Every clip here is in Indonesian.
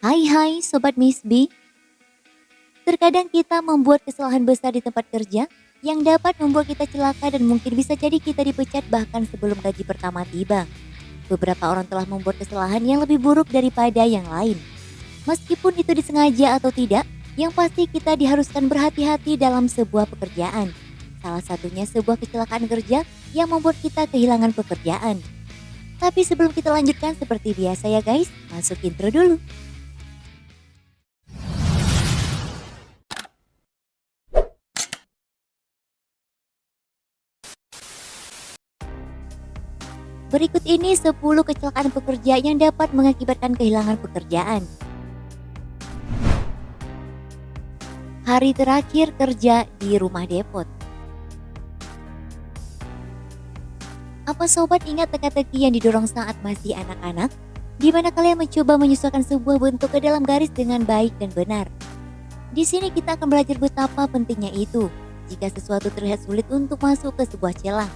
Hai Sobat Miss B, terkadang kita membuat kesalahan besar di tempat kerja yang dapat membuat kita celaka dan mungkin bisa jadi kita dipecat bahkan sebelum gaji pertama tiba. Beberapa orang telah membuat kesalahan yang lebih buruk daripada yang lain. Meskipun itu disengaja atau tidak, yang pasti kita diharuskan berhati-hati dalam sebuah pekerjaan. Salah satunya sebuah kecelakaan kerja yang membuat kita kehilangan pekerjaan. Tapi sebelum kita lanjutkan seperti biasa ya guys, masuk intro dulu. Berikut ini 10 kecelakaan pekerja yang dapat mengakibatkan kehilangan pekerjaan. Hari terakhir kerja di rumah depot. Apa sobat ingat teka-teki yang didorong saat masih anak-anak? Di mana kalian mencoba menyesuaikan sebuah bentuk ke dalam garis dengan baik dan benar. Di sini kita akan belajar betapa pentingnya itu jika sesuatu terlihat sulit untuk masuk ke sebuah celah.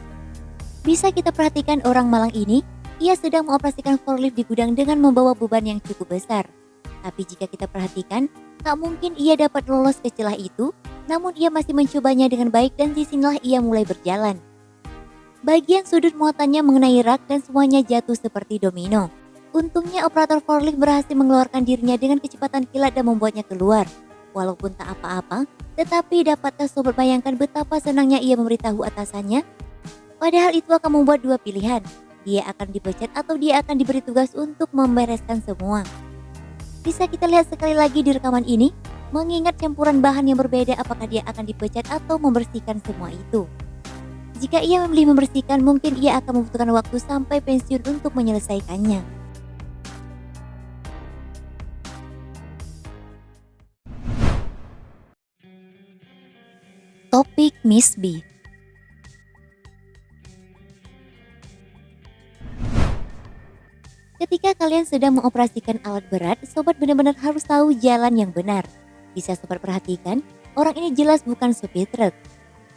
Bisa kita perhatikan orang Malang ini, ia sedang mengoperasikan forklift di gudang dengan membawa beban yang cukup besar. Tapi jika kita perhatikan, tak mungkin ia dapat lolos ke celah itu, namun ia masih mencobanya dengan baik dan disinilah ia mulai berjalan. Bagian sudut muatannya mengenai rak dan semuanya jatuh seperti domino. Untungnya operator forklift berhasil mengeluarkan dirinya dengan kecepatan kilat dan membuatnya keluar. Walaupun tak apa-apa, tetapi dapatkah sobat bayangkan betapa senangnya ia memberitahu atasannya? Padahal itu akan membuat dua pilihan, dia akan dipecat atau dia akan diberi tugas untuk membereskan semua. Bisa kita lihat sekali lagi di rekaman ini, mengingat campuran bahan yang berbeda apakah dia akan dipecat atau membersihkan semua itu. Jika ia memilih membersihkan, mungkin ia akan membutuhkan waktu sampai pensiun untuk menyelesaikannya. Topik Miss B. Ketika kalian sedang mengoperasikan alat berat, sobat benar-benar harus tahu jalan yang benar. Bisa sobat perhatikan, orang ini jelas bukan supir truk.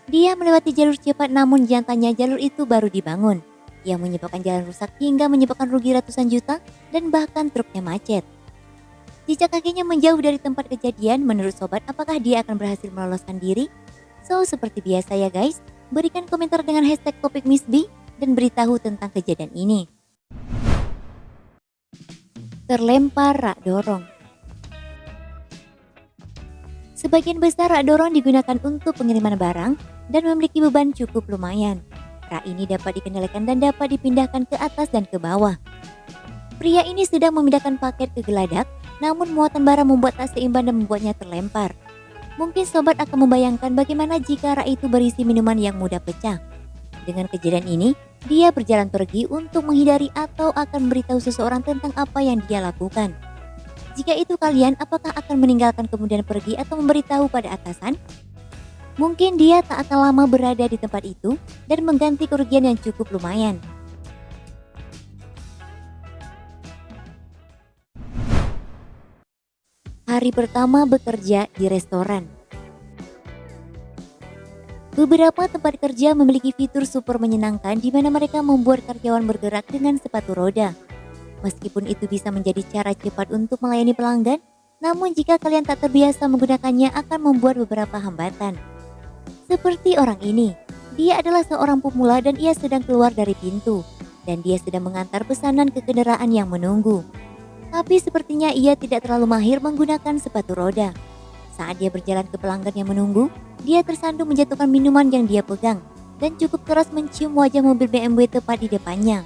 Dia melewati jalur cepat namun nyatanya jalur itu baru dibangun, yang menyebabkan jalan rusak hingga menyebabkan rugi ratusan juta dan bahkan truknya macet. Jika kakinya menjauh dari tempat kejadian, menurut sobat apakah dia akan berhasil meloloskan diri? So, seperti biasa ya guys, berikan komentar dengan hashtag topik Miss B dan beritahu tentang kejadian ini. Terlempar rak dorong. Sebagian besar rak dorong digunakan untuk pengiriman barang dan memiliki beban cukup lumayan. Rak ini dapat dikendalikan dan dapat dipindahkan ke atas dan ke bawah. Pria ini sedang memindahkan paket ke geladak, namun muatan barang membuat tak seimbang dan membuatnya terlempar. Mungkin sobat akan membayangkan bagaimana jika rak itu berisi minuman yang mudah pecah. Dengan kejadian ini, dia berjalan pergi untuk menghindari atau akan memberitahu seseorang tentang apa yang dia lakukan. Jika itu kalian, apakah akan meninggalkan kemudian pergi atau memberitahu pada atasan? Mungkin dia tak akan lama berada di tempat itu dan mengganti kerugian yang cukup lumayan. Hari pertama bekerja di restoran. Beberapa tempat kerja memiliki fitur super menyenangkan di mana mereka membuat karyawan bergerak dengan sepatu roda. Meskipun itu bisa menjadi cara cepat untuk melayani pelanggan, namun jika kalian tak terbiasa menggunakannya akan membuat beberapa hambatan. Seperti orang ini, dia adalah seorang pemula dan ia sedang keluar dari pintu, dan dia sedang mengantar pesanan ke kendaraan yang menunggu. Tapi sepertinya ia tidak terlalu mahir menggunakan sepatu roda. Saat dia berjalan ke pelanggan yang menunggu, dia tersandung menjatuhkan minuman yang dia pegang dan cukup keras mencium wajah mobil BMW tepat di depannya.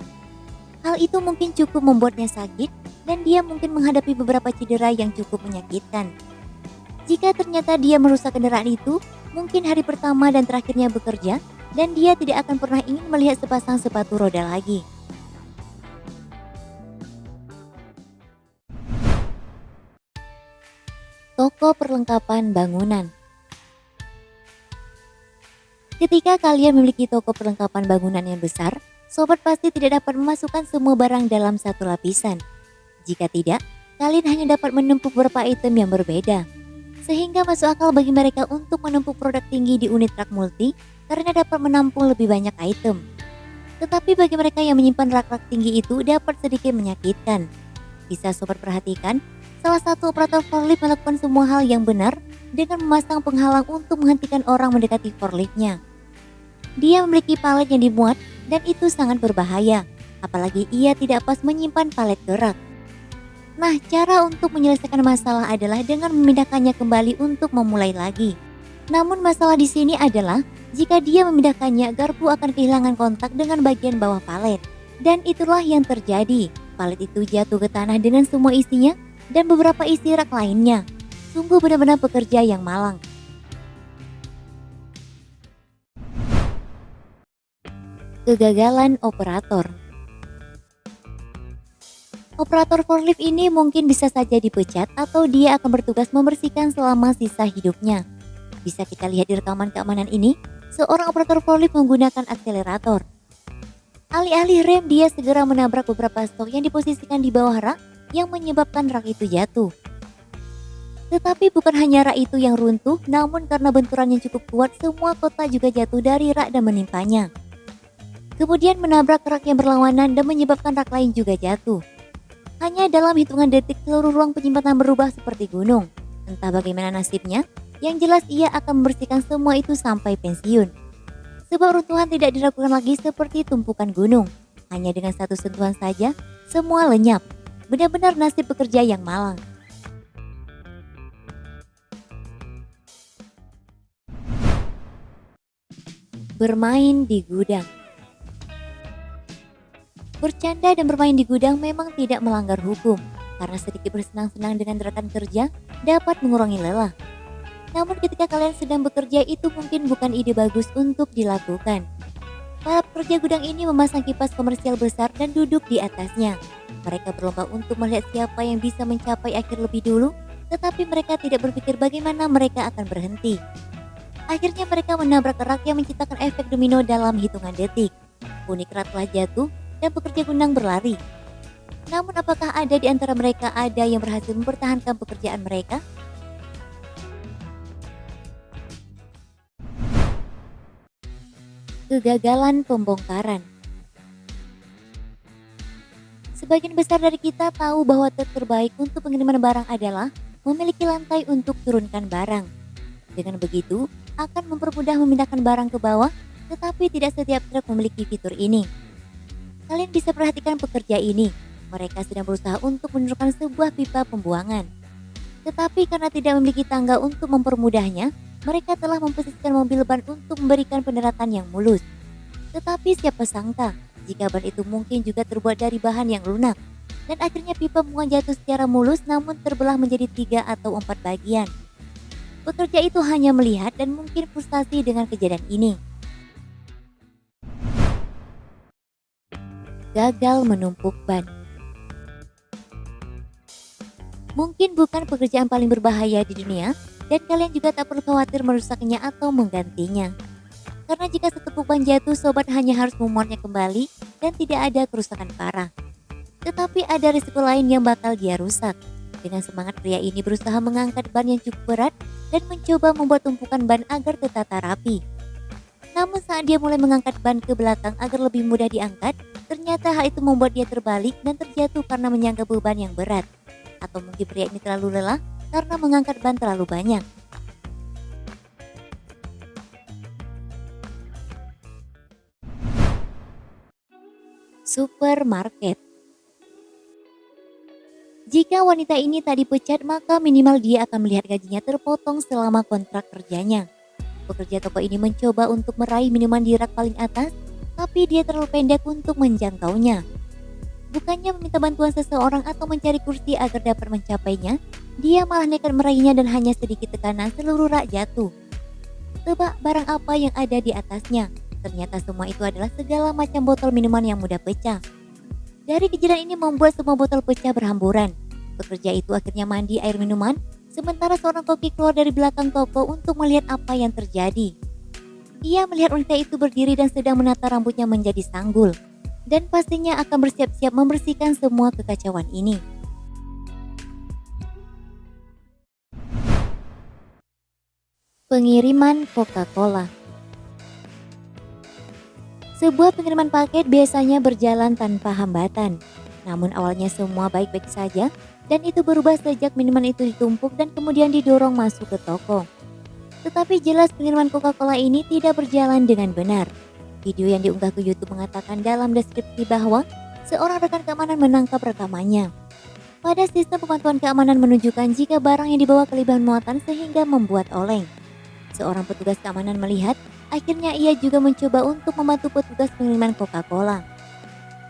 Hal itu mungkin cukup membuatnya sakit dan dia mungkin menghadapi beberapa cedera yang cukup menyakitkan. Jika ternyata dia merusak kendaraan itu, mungkin hari pertama dan terakhirnya bekerja dan dia tidak akan pernah ingin melihat sepasang sepatu roda lagi. Toko perlengkapan bangunan. Ketika kalian memiliki toko perlengkapan bangunan yang besar, sobat pasti tidak dapat memasukkan semua barang dalam satu lapisan. Jika tidak, kalian hanya dapat menumpuk beberapa item yang berbeda. Sehingga masuk akal bagi mereka untuk menumpuk produk tinggi di unit rak multi karena dapat menampung lebih banyak item. Tetapi bagi mereka yang menyimpan rak-rak tinggi itu dapat sedikit menyakitkan. Bisa sobat perhatikan, Salah satu operator forklift melakukan semua hal yang benar dengan memasang penghalang untuk menghentikan orang mendekati forkliftnya. Dia memiliki palet yang dimuat dan itu sangat berbahaya, apalagi ia tidak pas menyimpan palet gerak. Nah, cara untuk menyelesaikan masalah adalah dengan memindahkannya kembali untuk memulai lagi. Namun masalah di sini adalah jika dia memindahkannya, garpu akan kehilangan kontak dengan bagian bawah palet. Dan itulah yang terjadi. Palet itu jatuh ke tanah dengan semua isinya dan beberapa isi rak lainnya. Sungguh benar-benar pekerja yang malang. Kegagalan operator. Operator forklift ini mungkin bisa saja dipecat atau dia akan bertugas membersihkan selama sisa hidupnya. Bisa kita lihat di rekaman keamanan ini, seorang operator forklift menggunakan akselerator. Alih-alih rem, dia segera menabrak beberapa stok yang diposisikan di bawah rak yang menyebabkan rak itu jatuh. Tetapi bukan hanya rak itu yang runtuh, namun karena benturan yang cukup kuat, semua kota juga jatuh dari rak dan menimpanya. Kemudian menabrak rak yang berlawanan dan menyebabkan rak lain juga jatuh. Hanya dalam hitungan detik seluruh ruang penyimpanan berubah seperti gunung. Entah bagaimana nasibnya, yang jelas ia akan membersihkan semua itu sampai pensiun. Sebab runtuhan tidak diragukan lagi seperti tumpukan gunung. Hanya dengan satu sentuhan saja, semua lenyap. Benar-benar nasib pekerja yang malang. Bermain di gudang. Bercanda dan bermain di gudang memang tidak melanggar hukum, karena sedikit bersenang-senang dengan rekan kerja dapat mengurangi lelah. Namun ketika kalian sedang bekerja, itu mungkin bukan ide bagus untuk dilakukan. Para pekerja gudang ini memasang kipas komersial besar dan duduk di atasnya. Mereka berlomba untuk melihat siapa yang bisa mencapai akhir lebih dulu, tetapi mereka tidak berpikir bagaimana mereka akan berhenti. Akhirnya mereka menabrak rak yang menciptakan efek domino dalam hitungan detik. Unit rak telah jatuh dan pekerja gudang berlari. Namun apakah ada di antara mereka ada yang berhasil mempertahankan pekerjaan mereka? Kegagalan pembongkaran. Sebagian besar dari kita tahu bahwa trik terbaik untuk pengiriman barang adalah memiliki lantai untuk turunkan barang. Dengan begitu, akan mempermudah memindahkan barang ke bawah, tetapi tidak setiap truk memiliki fitur ini. Kalian bisa perhatikan pekerja ini. Mereka sedang berusaha untuk menurunkan sebuah pipa pembuangan. Tetapi karena tidak memiliki tangga untuk mempermudahnya, mereka telah memposisikan mobil ban untuk memberikan pendaratan yang mulus. Tetapi siapa sangka, jika ban itu mungkin juga terbuat dari bahan yang lunak. Dan akhirnya pipa pembuangan jatuh secara mulus namun terbelah menjadi 3 atau 4 bagian. Pekerja itu hanya melihat dan mungkin frustasi dengan kejadian ini. Gagal menumpuk ban. Mungkin bukan pekerjaan paling berbahaya di dunia, dan kalian juga tak perlu khawatir merusaknya atau menggantinya. Karena jika setumpuk ban jatuh, sobat hanya harus memuatnya kembali dan tidak ada kerusakan parah. Tetapi ada risiko lain yang bakal dia rusak. Dengan semangat, pria ini berusaha mengangkat ban yang cukup berat dan mencoba membuat tumpukan ban agar tertata rapi. Namun saat dia mulai mengangkat ban ke belakang agar lebih mudah diangkat, ternyata hal itu membuat dia terbalik dan terjatuh karena menyangga beban yang berat. Atau mungkin pria ini terlalu lelah karena mengangkat ban terlalu banyak. Supermarket. Jika wanita ini tak dipecat, maka minimal dia akan melihat gajinya terpotong selama kontrak kerjanya. Pekerja toko ini mencoba untuk meraih minuman di rak paling atas, tapi dia terlalu pendek untuk menjangkaunya. Bukannya meminta bantuan seseorang atau mencari kursi agar dapat mencapainya, dia malah nekat meraihnya dan hanya sedikit tekanan seluruh rak jatuh. Tebak barang apa yang ada di atasnya? Ternyata semua itu adalah segala macam botol minuman yang mudah pecah. Dari kejadian ini membuat semua botol pecah berhamburan. Pekerja itu akhirnya mandi air minuman, sementara seorang koki keluar dari belakang toko untuk melihat apa yang terjadi. Ia melihat wanita itu berdiri dan sedang menata rambutnya menjadi sanggul. Dan pastinya akan bersiap-siap membersihkan semua kekacauan ini. Pengiriman Coca-Cola. Sebuah pengiriman paket biasanya berjalan tanpa hambatan. Namun awalnya semua baik-baik saja, Dan itu berubah sejak minuman itu ditumpuk dan kemudian didorong masuk ke toko. Tetapi jelas pengiriman Coca-Cola ini tidak berjalan dengan benar. Video yang diunggah ke YouTube mengatakan dalam deskripsi bahwa seorang rekan keamanan menangkap rekamannya. Pada sistem pemantauan keamanan menunjukkan jika barang yang dibawa kelebihan muatan sehingga membuat oleng. Seorang petugas keamanan melihat, akhirnya ia juga mencoba untuk membantu petugas pengiriman Coca-Cola.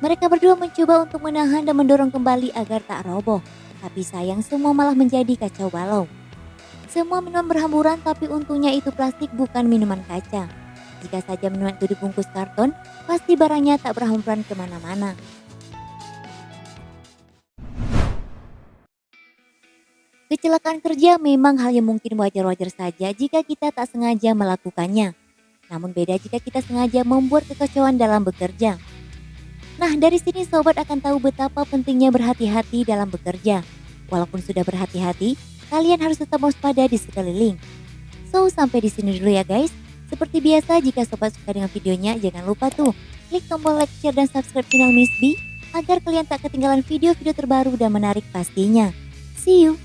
Mereka berdua mencoba untuk menahan dan mendorong kembali agar tak roboh. Tapi sayang semua malah menjadi kacau balau. Semua minuman berhamburan tapi untungnya itu plastik bukan minuman kaca. Jika saja minuman itu dibungkus karton, pasti barangnya tak berhamburan kemana-mana. Kecelakaan kerja memang hal yang mungkin wajar-wajar saja jika kita tak sengaja melakukannya. Namun beda jika kita sengaja membuat kekacauan dalam bekerja. Nah, dari sini sobat akan tahu betapa pentingnya berhati-hati dalam bekerja. Walaupun sudah berhati-hati, kalian harus tetap waspada di sekeliling. So, sampai di sini dulu ya guys. Seperti biasa, jika sobat suka dengan videonya, jangan lupa tuh klik tombol like, share, dan subscribe channel Miss B agar kalian tak ketinggalan video-video terbaru dan menarik pastinya. See you!